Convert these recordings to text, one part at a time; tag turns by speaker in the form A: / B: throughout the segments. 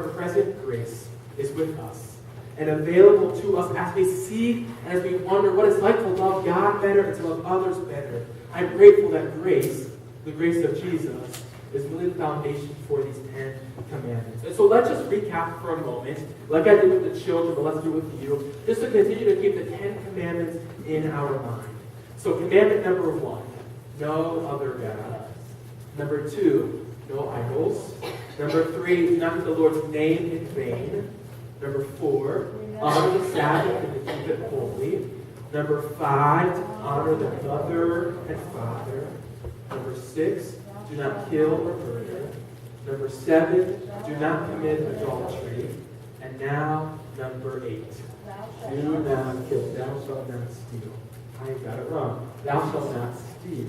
A: present grace is with us and available to us as we seek and as we wonder what it's like to love God better and to love others better. I'm grateful that grace, the grace of Jesus, is really the foundation for these 10 commandments. And so let's just recap for a moment, like I did with the children, but let's do it with you, just to continue to keep the 10 commandments in our mind. So commandment number 1, no other gods. Number 2, no idols. Number 3, do not take the Lord's name in vain. Number 4, honor the Sabbath and to keep it holy. Number 5, to honor the mother and father. Number 6, do not kill or murder. Number 7, do not commit adultery. And now, number 8, do not kill. Thou shalt not steal. I got it wrong. Thou shalt not steal.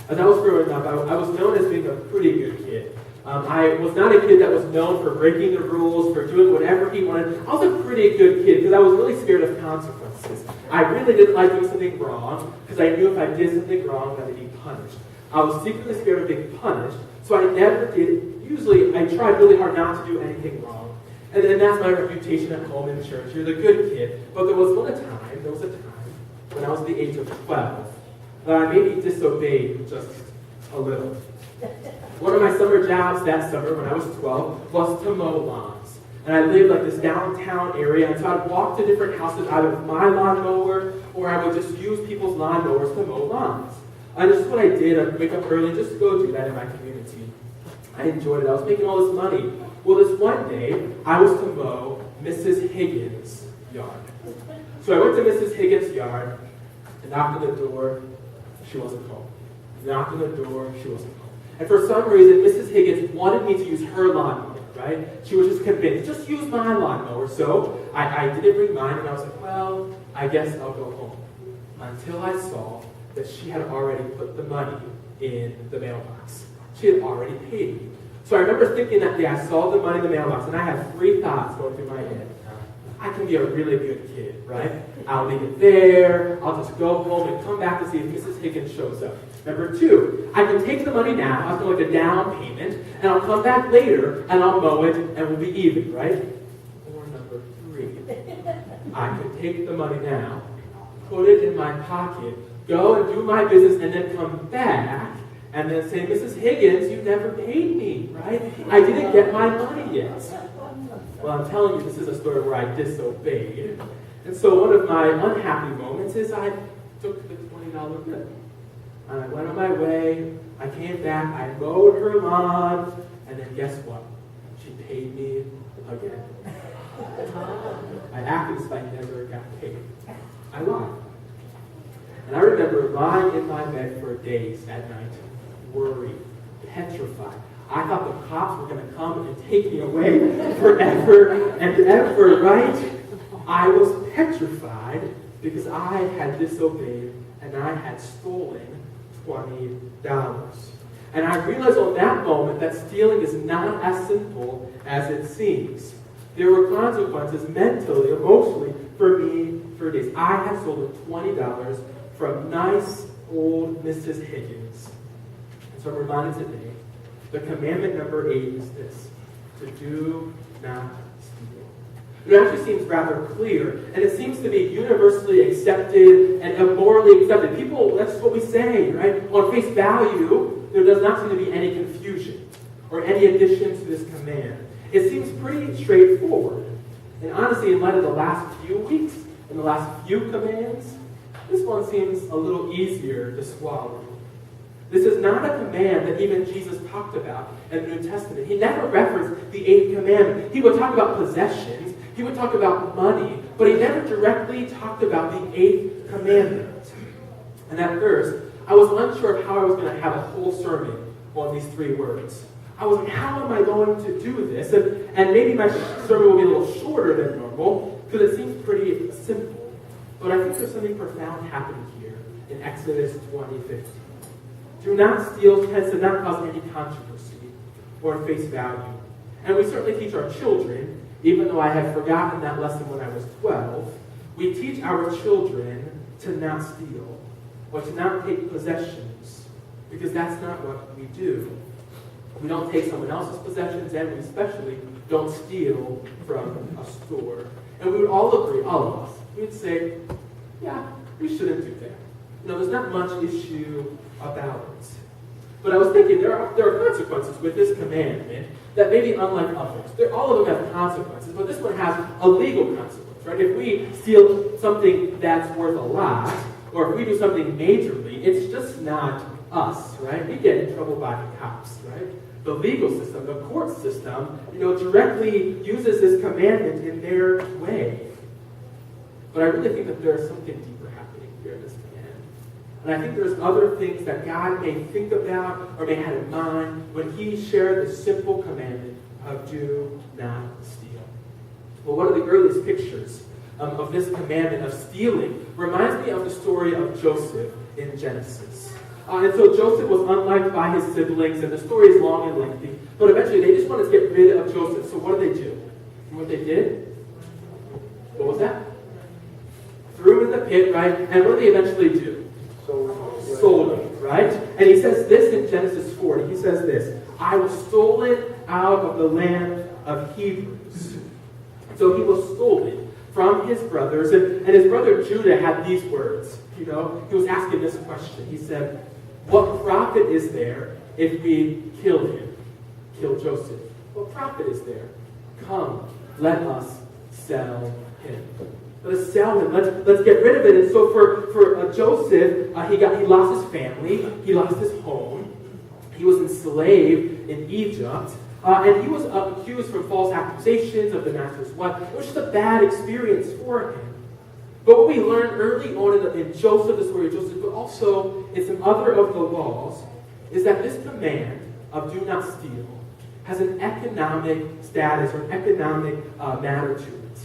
A: As I was growing up, I was known as being a pretty good kid. I was not a kid that was known for breaking the rules, for doing whatever he wanted. I was a pretty good kid because I was really scared of consequences. I really didn't like doing something wrong because I knew if I did something wrong, that I'd be punished. I was secretly scared of being punished, so I never did. Usually, I tried really hard not to do anything wrong. And then that's my reputation at home in church. You're the good kid. But there was a time when I was the age of 12 that I maybe disobeyed just a little. One of my summer jobs that summer when I was 12 was to mow lawns. And I lived like this downtown area, and so I'd walk to different houses either with my lawnmower or I would just use people's lawnmowers to mow lawns. And this is what I did. I'd wake up early just to go do that in my community. I enjoyed it. I was making all this money. Well, this one day, I was to mow Mrs. Higgins' yard. So I went to Mrs. Higgins' yard and knocked on the door. She wasn't home. Knocked on the door. She wasn't home. And for some reason, Mrs. Higgins wanted me to use her lawnmower, right? She was just convinced, just use my lawnmower. So I didn't bring mine, and I was like, well, I guess I'll go home. Until I saw that she had already put the money in the mailbox. She had already paid me. So I remember thinking that day, I saw the money in the mailbox, and I had 3 thoughts going through my head. I can be a really good kid, right? I'll leave it there. I'll just go home and come back to see if Mrs. Higgins shows up. Number 2, I can take the money now, I'll do like a down payment, and I'll come back later, and I'll mow it, and we'll be even, right? Or number 3, I can take the money now, put it in my pocket, go and do my business, and then come back, and then say, Mrs. Higgins, you never paid me, right? I didn't get my money yet. Well, I'm telling you, this is a story where I disobeyed. And so one of my unhappy moments is I took the $20 bill. And I went on my way, I came back, I mowed her lawn, and then guess what? She paid me again. I acted as if I never got paid. I lied. And I remember lying in my bed for days at night, worried, petrified. I thought the cops were going to come and take me away forever and ever, right? I was petrified because I had disobeyed and I had stolen $20. And I realized on that moment that stealing is not as simple as it seems. There were consequences mentally, emotionally, for me for days. I had stolen $20 from nice old Mrs. Higgins. And so I'm reminded today, the commandment number 8 is this: to do not steal. It actually seems rather clear, and it seems to be universally accepted and morally accepted. People, that's what we say, right? On face value, there does not seem to be any confusion or any addition to this command. It seems pretty straightforward. And honestly, in light of the last few weeks and the last few commands, this one seems a little easier to swallow. This is not a command that even Jesus talked about in the New Testament. He never referenced the 8th commandment. He would talk about possessions. He would talk about money. But he never directly talked about the 8th commandment. And at first, I was unsure of how I was going to have a whole sermon on these 3 words. I was like, how am I going to do this? And maybe my sermon will be a little shorter than normal because it seems pretty simple. But I think there's something profound happening here in Exodus 20:15. Do not steal tends to not cause any controversy or face value. And we certainly teach our children, even though I had forgotten that lesson when I was 12, we teach our children to not steal or to not take possessions, because that's not what we do. We don't take someone else's possessions, and we especially don't steal from a store. And we would all agree, all of us, we'd say, yeah, we shouldn't do that. There's not much issue about it. But I was thinking, there are consequences with this commandment that may be unlike others. All of them have consequences, but this one has a legal consequence, right? If we steal something that's worth a lot, or if we do something majorly, it's just not us, right? We get in trouble by the cops, right? The legal system, the court system, directly uses this commandment in their way. But I really think that there's something deeper happening here in this command. And I think there's other things that God may think about or may have in mind when he shared the simple commandment of do not steal. Well, one of the earliest pictures of this commandment of stealing reminds me of the story of Joseph in Genesis. And so Joseph was unliked by his siblings, and the story is long and lengthy. But eventually, they just wanted to get rid of Joseph. So what did they do? And what they did? What was that? Threw him in the pit, right? And what did they eventually do? Sold him, right? And he says this in Genesis 40. He says this, I was stolen out of the land of Hebrews. So he was stolen from his brothers. And his brother Judah had these words. He was asking this question. He said, what profit is there if we kill him? Kill Joseph. What profit is there? Come, let us sell him. Let us sell him. Let's get rid of it. And so for Joseph, he lost his family. He lost his home. He was enslaved in Egypt. And he was accused for false accusations of the master's wife. It was just a bad experience for him. But what we learn early on in Joseph, the story of Joseph, but also in some other of the laws, is that this command of do not steal has an economic status or an economic matter to it.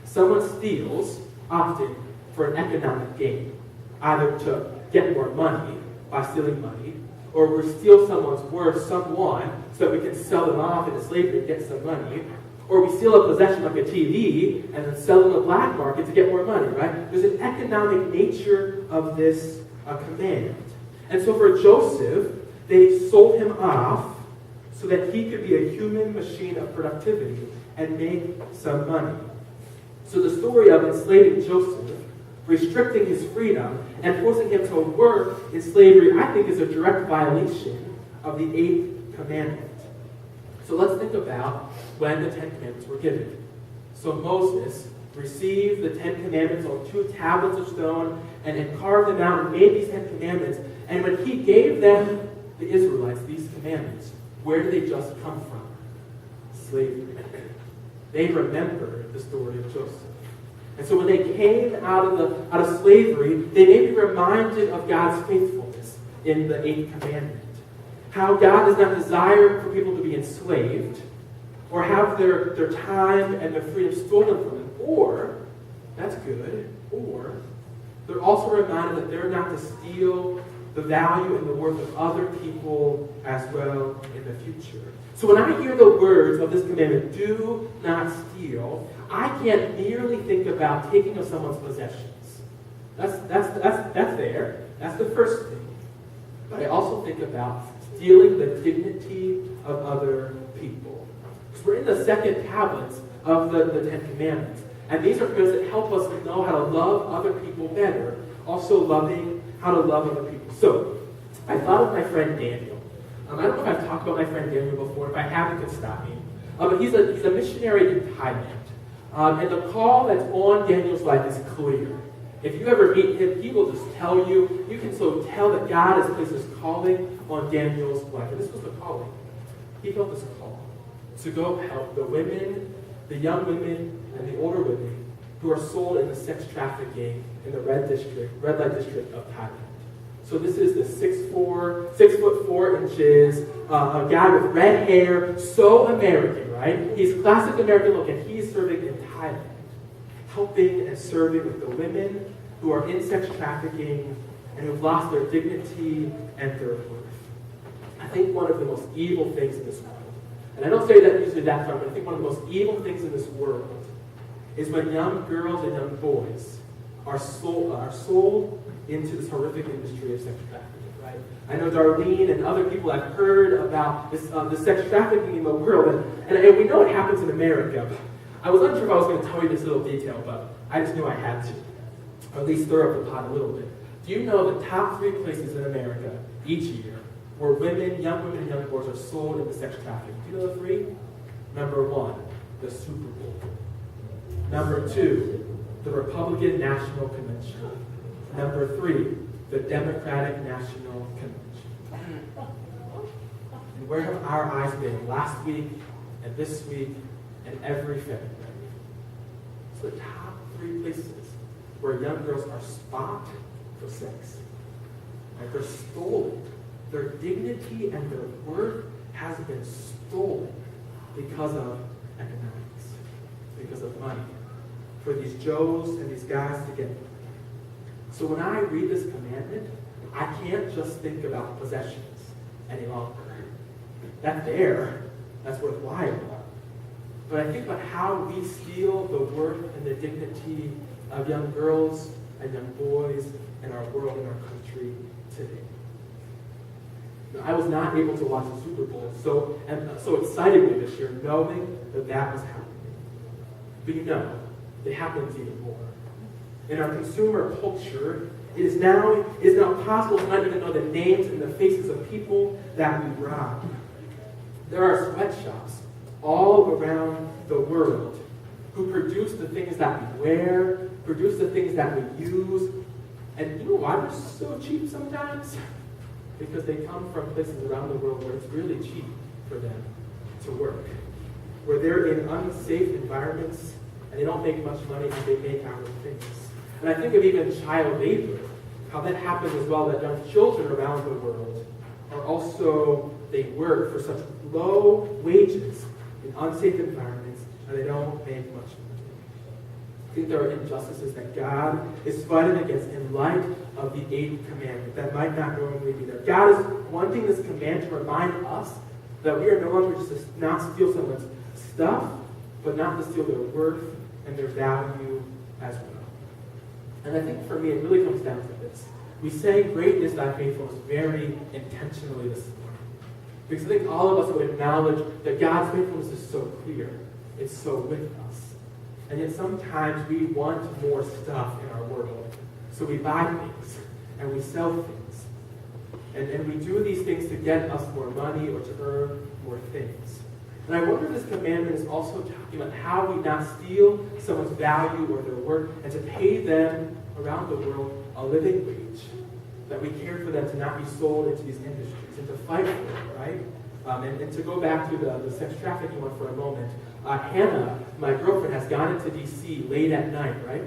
A: Someone steals often for an economic gain, either to get more money by stealing money, or we steal someone's worth, someone, so that we can sell them off into slavery and get some money. Or we steal a possession like a TV and then sell it on the black market to get more money, right? There's an economic nature of this command. And so for Joseph, they sold him off so that he could be a human machine of productivity and make some money. So the story of enslaving Joseph, restricting his freedom, and forcing him to work in slavery, I think is a direct violation of the 8th commandment. So let's think about when the 10 Commandments were given. So Moses received the 10 Commandments on 2 tablets of stone and carved them out and made these 10 Commandments. And when he gave them, the Israelites, these commandments, where did they just come from? Slavery. They remembered the story of Joseph. And so when they came out of slavery, they may be reminded of God's faithfulness in the 8th commandment. How God does not desire for people to be enslaved or have their time and their freedom stolen from them. Or, that's good, or they're also reminded that they're not to steal the value and the worth of other people as well in the future. So when I hear the words of this commandment, do not steal, I can't merely think about taking of someone's possessions. That's there. That's the first thing. But I also think about stealing the dignity of other people. Because we're in the second tablets of the 10 Commandments. And these are commandments that help us know how to love other people better. Also loving how to love other people. So, I thought of my friend Daniel. I don't know if I've talked about my friend Daniel before. If I have, you can stop me. But he's a missionary in Thailand. And the call that's on Daniel's life is clear. If you ever meet him, he will just tell you. You can so tell that God has placed his calling on Daniel's life. And this was the calling. He felt this call to go help the women, the young women, and the older women who are sold in the sex trafficking in the red light district of Thailand. So this is the 6'4", a guy with red hair, so American, right? He's classic American look, and he's serving in Thailand, helping and serving with the women who are in sex trafficking and who've lost their dignity and their worth. I think one of the most evil things in this world, and I don't say that usually that far, but I think one of the most evil things in this world is when young girls and young boys are sold into this horrific industry of sex trafficking, right? I know Darlene and other people have heard about this the sex trafficking in the world, and we know it happens in America. I was unsure if I was going to tell you this little detail, but I just knew I had to, or at least stir up the pot a little bit. Do you know the top 3 places in America each year where young women and young boys are sold into sex trafficking? Do you know the 3? Number 1, the Super Bowl. Number 2, the Republican National Convention. Number 3, the Democratic National Convention. And where have our eyes been last week and this week and every February? So the top 3 places where young girls are spot for sex. Right? They're stolen. Their dignity and their worth has been stolen because of economics, because of money, for these Joes and these guys to get them. So when I read this commandment, I can't just think about possessions any longer. That's there. That's worthwhile. But I think about how we steal the worth and the dignity of young girls and young boys in our world, in our country today. Now, I was not able to watch the Super Bowl, so excited me this year, knowing that was happening. But you know, it happens even more. In our consumer culture, it is now possible to not even know the names and the faces of people that we rob. There are sweatshops all around the world who produce the things that we wear, produce the things that we use. And you know why they're so cheap sometimes? Because they come from places around the world where it's really cheap for them to work, where they're in unsafe environments and they don't make much money and they make our things. And I think of even child labor, how that happens as well, that young children around the world are also, they work for such low wages in unsafe environments and they don't make much money. I think there are injustices that God is fighting against in light of the 8th commandment that might not normally be there. God is wanting this command to remind us that we are no longer just to not steal someone's stuff, but not to steal their worth and their value as well. And I think for me, it really comes down to this. We say, great is thy faithfulness, very intentionally this morning. Because I think all of us would acknowledge that God's faithfulness is so clear. It's so with us. And yet sometimes we want more stuff in our world. So we buy things and we sell things. And we do these things to get us more money or to earn more things. And I wonder if this commandment is also talking about how we not steal someone's value or their work and to pay them around the world a living wage. That we care for them to not be sold into these industries and to fight for them, right? And to go back to the sex trafficking one for a moment, Hannah, my girlfriend, has gone into D.C. late at night, right?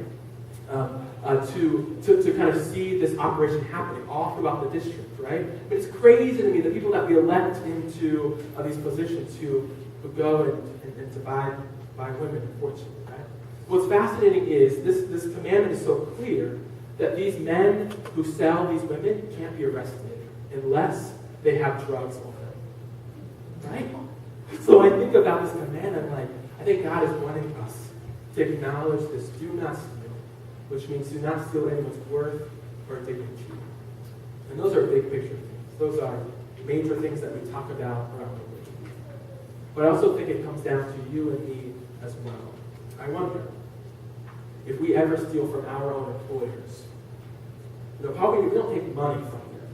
A: To kind of see this operation happening all throughout the district, right? But it's crazy to me, the people that we elect into these positions who go and to buy women, unfortunately, right? What's fascinating is this commandment is so clear that these men who sell these women can't be arrested unless they have drugs on them, right? So I think about this command, I'm like, I think God is wanting us to acknowledge this, do not steal, which means do not steal anyone's worth or dignity. And those are big picture things. Those are major things that we talk about around the world. But I also think it comes down to you and me as well. I wonder if we ever steal from our own employers. You know, probably we don't take money from them.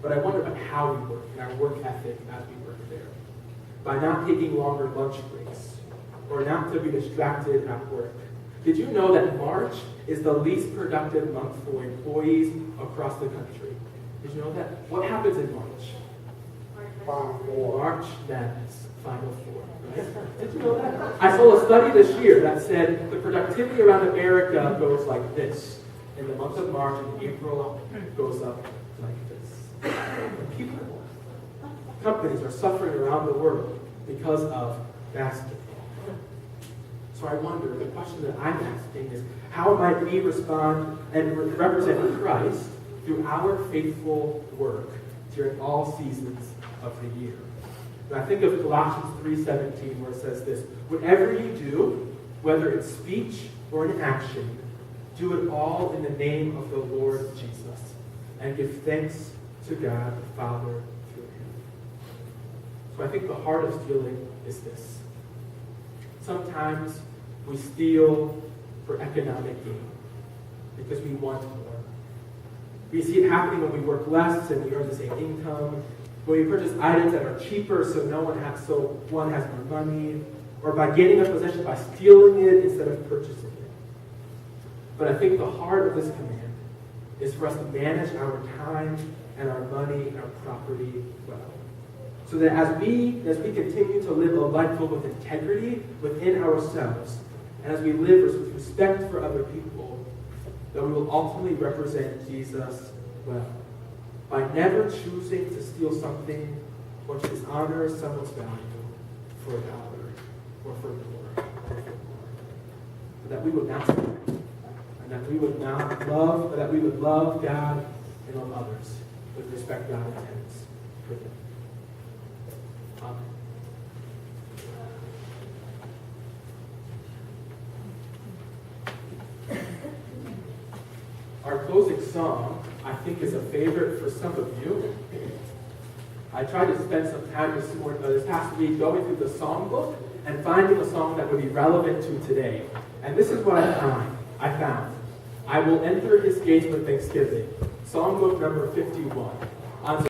A: But I wonder about how we work and our work ethic as we work there. By not taking longer lunch breaks or not to be distracted at work. Did you know that March is the least productive month for employees across the country? Did you know that? What happens in March? March Madness, Final Four. Right? Did you know that? I saw a study this year that said the productivity around America goes like this. In the month of March and April, it goes up like this. People, companies are suffering around the world because of basketball. So I wonder, the question that I'm asking is, how might we respond and represent Christ through our faithful work during all seasons of the year? And I think of Colossians 3:17, where it says this: whatever you do, whether in speech or in action, do it all in the name of the Lord Jesus, and give thanks to God the Father through him. So I think the heart of stealing is this. Sometimes we steal for economic gain because we want more. We see it happening when we work less and we earn the same income, when we purchase items that are cheaper so one has more money, or by gaining a possession by stealing it instead of purchasing it. But I think the heart of this command is for us to manage our time and our money and our property well. So that as we continue to live a life filled with integrity within ourselves, and as we live with respect for other people, that we will ultimately represent Jesus well. By never choosing to steal something or to dishonor someone's value for $1 or for more or for more. But that we would not steal, and that we would love God and love others with respect God intends for them. Amen. Our closing song, I think, is a favorite for some of you. I tried to spend some time this past week going through the song book and finding a song that would be relevant to today. And this is what I found. I Will Enter His Gates with Thanksgiving. Songbook number 51. On